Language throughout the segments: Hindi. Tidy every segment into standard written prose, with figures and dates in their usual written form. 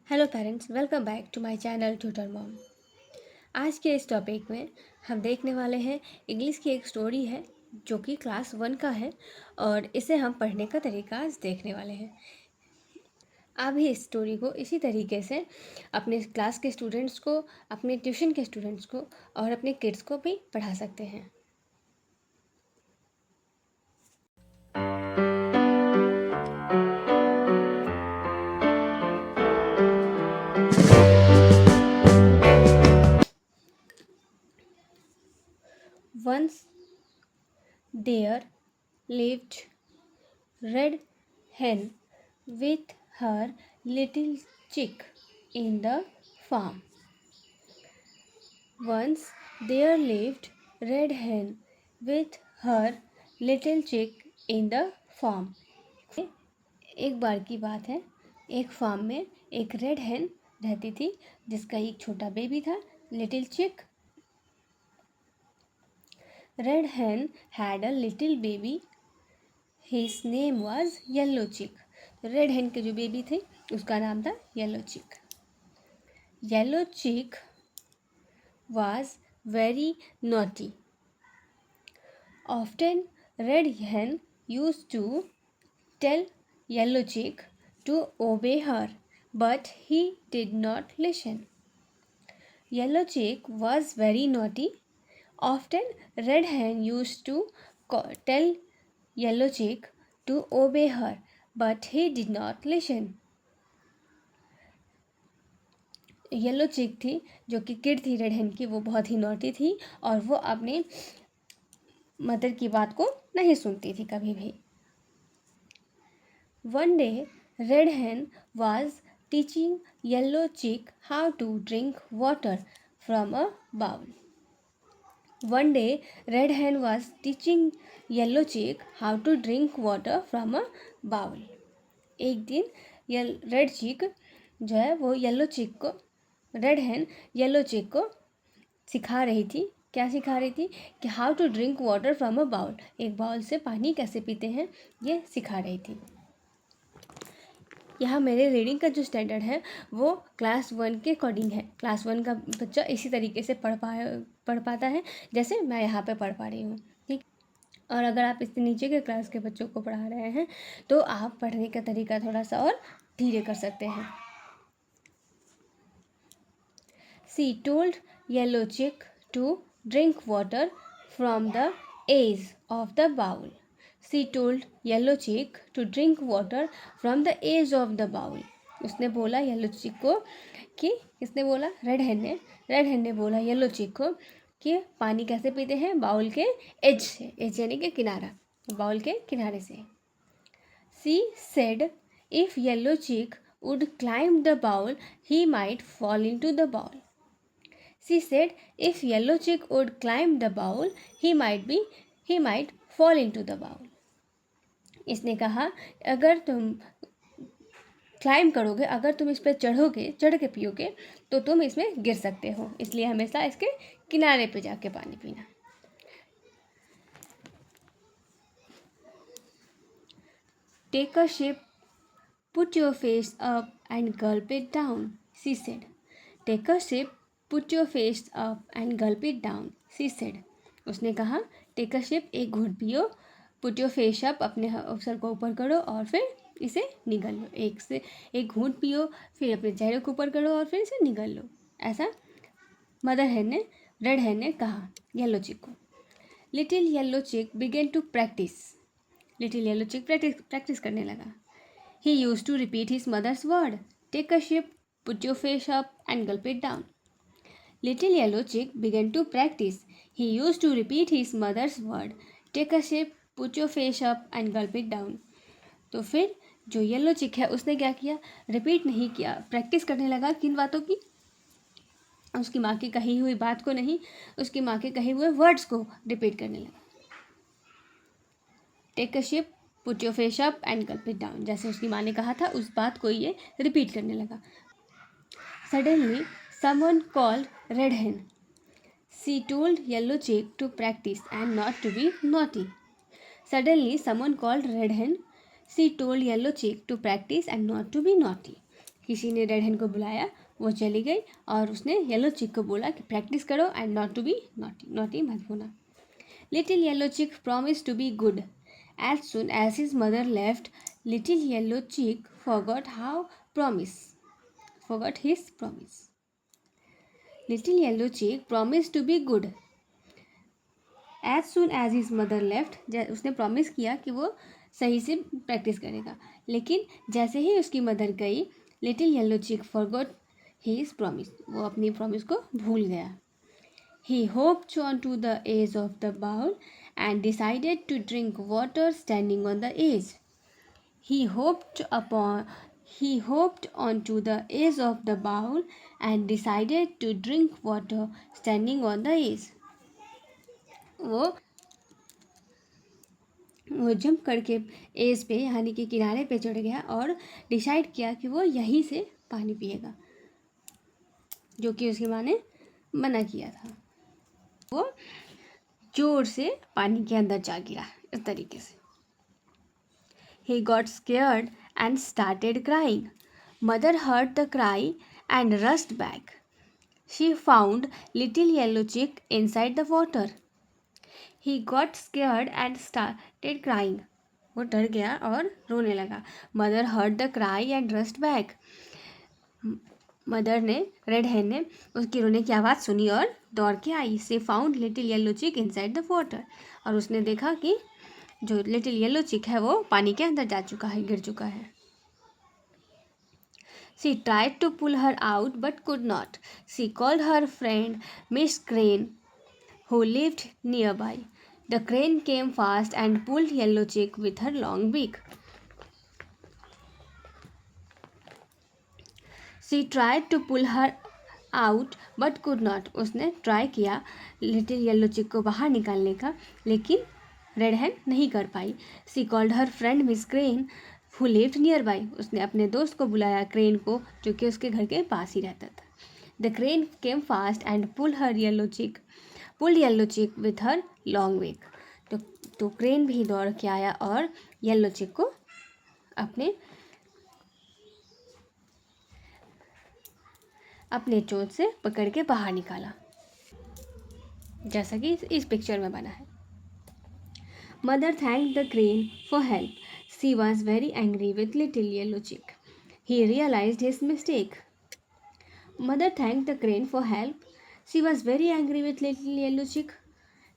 Hello parents, welcome back to my channel tutor mom. आज के इस टॉपिक में हम देखने वाले हैं इंग्लिश की एक स्टोरी है जो कि क्लास 1 का है और इसे हम पढ़ने का तरीका आज देखने वाले हैं। आप भी इस स्टोरी को इसी तरीके से अपने क्लास के स्टूडेंट्स को, अपने ट्यूशन के स्टूडेंट्स को और अपने किड्स को भी पढ़ा सकते हैं। Once there lived Red Hen with her little chick in the farm. Once there lived Red Hen with her little chick in the farm. एक बार की बात है, एक फार्म में एक रेड हेन रहती थी जिसका एक छोटा बेबी था, लिटिल चिक. Red Hen had a little baby. His name was Yellow Chick. Red हेन के जो बेबी थे उसका नाम था येलो चिक. येलो चिक was very naughty. Often Red Hen used to tell Yellow Chick to obey her, but he did not listen. Yellow Chick was very naughty. Often Red Hen used to tell Yellow Chick to obey her, but he did not listen. Yellow चिक थी जो कि किड थी रेड हेन की, वो बहुत ही नॉटी थी और वो अपने मदर की बात को नहीं सुनती थी कभी भी. One day red hen was teaching yellow chick how to drink water from a bowl. One day, Red Hen was teaching Yellow Chick how to drink water from a bowl. एक दिन रेड चिक जो है वो येलो चिक को, रेड हेन येलो चिक को सिखा रही थी. क्या सिखा रही थी? कि how to drink water from a bowl, एक बाउल से पानी कैसे पीते हैं ये सिखा रही थी. यहाँ मेरे रीडिंग का जो स्टैंडर्ड है वो क्लास 1 के अकॉर्डिंग है. क्लास 1 का बच्चा इसी तरीके से पढ़ पाता है जैसे मैं यहाँ पे पढ़ पा रही हूँ, ठीक. और अगर आप इससे नीचे के क्लास के बच्चों को पढ़ा रहे हैं तो आप पढ़ने का तरीका थोड़ा सा और धीरे कर सकते हैं. She told Yellow Chick to drink water from the edge of the bowl. She told Yellow Chick to drink water from the edge of the bowl. उसने बोला येलो चिक को कि, किसने बोला? रेड हेन ने बोला येलो चिक को कि पानी कैसे पीते हैं? बाउल के एज से. एज यानी कि किनारा, बाउल के किनारे से. She said if Yellow Chick would climb the bowl, he might fall into the bowl. She said if Yellow Chick would climb the bowl, he might fall into the bowl. इसने कहा अगर तुम क्लाइम करोगे, अगर तुम इस पर चढ़ के पियोगे तो तुम इसमें गिर सकते हो, इसलिए हमेशा इसके किनारे पे जाके पानी पीना. Take a sip, put your face up and gulp it down, she said. Take a sip, put your face up and gulp it down, she said. उसने कहा टेक अ सिप, एक घूंट पियो, पुट योर फेस अप, अपने सर को ऊपर करो और फिर इसे निगल लो. एक घूंट पियो, फिर अपने चेहरे को ऊपर करो और फिर इसे निगल लो. ऐसा रेड हेन ने कहा येलो चिक को. Little yellow chick began to practice. Little yellow chick practice करने लगा. He used to repeat his mother's word. Take a sip, put your face up and gulp it down. Little Yellow Chick began to practice. He used to repeat his mother's word. Take a sip, put your face up and gulp it down. तो फिर जो येलो चिक है उसने क्या किया? रिपीट नहीं किया, प्रैक्टिस करने लगा. किन बातों की? उसकी माँ की कही हुई बात को नहीं, उसकी माँ के कहे हुए वर्ड्स को रिपीट करने लगा. Take a sip, put your face up and gulp it down, जैसे उसकी माँ ने कहा था उस बात को ये रिपीट करने लगा. Suddenly someone called red hen. She told yellow chick to practice and not to be naughty. Suddenly someone called red hen. She told yellow chick to practice and not to be naughty. किसी ने रेड हेन को बुलाया, वो चली गई और उसने येलो चिक को बोला कि प्रैक्टिस करो and not to be naughty, naughty मत होना। Little yellow chick promise to be good. As soon as his mother left, little yellow chick forgot his promise. Little yellow chick promise to be good. As soon as his mother left, उसने प्रॉमिस किया कि वो सही से प्रैक्टिस करेगा, लेकिन जैसे ही उसकी मदर गई, little yellow chick forgot his promise, वो अपनी प्रॉमिस को भूल गया। He hopped on to the edge of the bowl and decided to drink water standing on the edge. He hopped onto the edge of the bowl and decided to drink water standing on the edge. वो जंप करके एज पे यानी कि किनारे पे चढ़ गया और डिसाइड किया कि वो यहीं से पानी पिएगा, जो कि उसकी माँ ने मना किया था। वो जोर से पानी के अंदर जा गिरा इस तरीके से। He got scared and started crying. Mother heard the cry and rushed back. She found little yellow chick inside the water. He got scared and started crying. वो डर गया और रोने लगा। Mother heard the cry and rushed back. Mother ने, रेड हेन ने उसकी रोने की आवाज़ सुनी और दौड़ के आई। She found little yellow chick inside the water. और उसने देखा कि जो लिटिल येलो चिक है वो पानी के अंदर जा चुका है, गिर चुका है। She tried to pull her out but could not. She called her friend Miss Crane, who lived nearby. The crane came fast and pulled Yellow Chick with her long beak. She tried to pull her out but could not. उसने ट्राई किया लिटिल येलो चिक को बाहर निकालने का, लेकिन रेड हेन नहीं कर पाई। She called her friend Miss Crane who lived nearby. उसने अपने दोस्त को बुलाया, क्रेन को, जो कि उसके घर के पास ही रहता था। The crane came fast and pulled yellow चिक विथ हर लॉन्ग बेक। तो क्रेन भी दौड़ के आया और येलो चिक को अपने चोंच से पकड़ के बाहर निकाला, जैसा कि इस पिक्चर में बना है। Mother thanked the crane for help. She was very angry with little yellow chick. He realized his mistake. Mother thanked the crane for help. She was very angry with little yellow chick.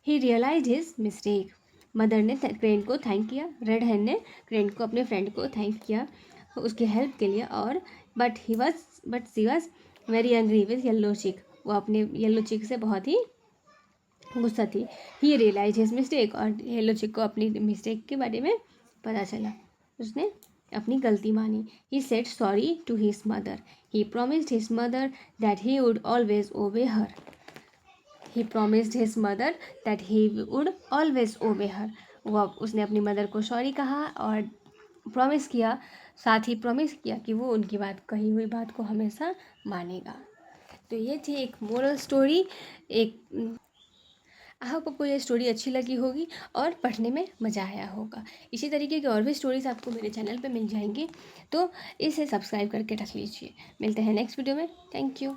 He realized his mistake. Mother ने क्रेन को थैंक किया, रेड हेन ने क्रेन को, अपने फ्रेंड को थैंक किया उसके हेल्प के लिए, और but she was very angry with yellow चिक। वो अपने येलो चिक से बहुत ही गुस्सा थी। ही रियलाइज हिज मिस्टेक, और येलो चिक को अपनी मिस्टेक के बारे में पता चला, उसने अपनी गलती मानी। He said sorry to his mother. He promised his mother that he would always obey her. He promised his mother that he would always obey her. वो उसने अपनी मदर को सॉरी कहा और प्रॉमिस किया, साथ ही प्रॉमिस किया कि वो उनकी कही हुई बात को हमेशा मानेगा। तो ये थी एक मोरल स्टोरी। आई होप आपको ये स्टोरी अच्छी लगी होगी और पढ़ने में मज़ा आया होगा। इसी तरीके की और भी स्टोरीज आपको मेरे चैनल पे मिल जाएंगी, तो इसे सब्सक्राइब करके रख लीजिए। मिलते हैं नेक्स्ट वीडियो में। Thank you.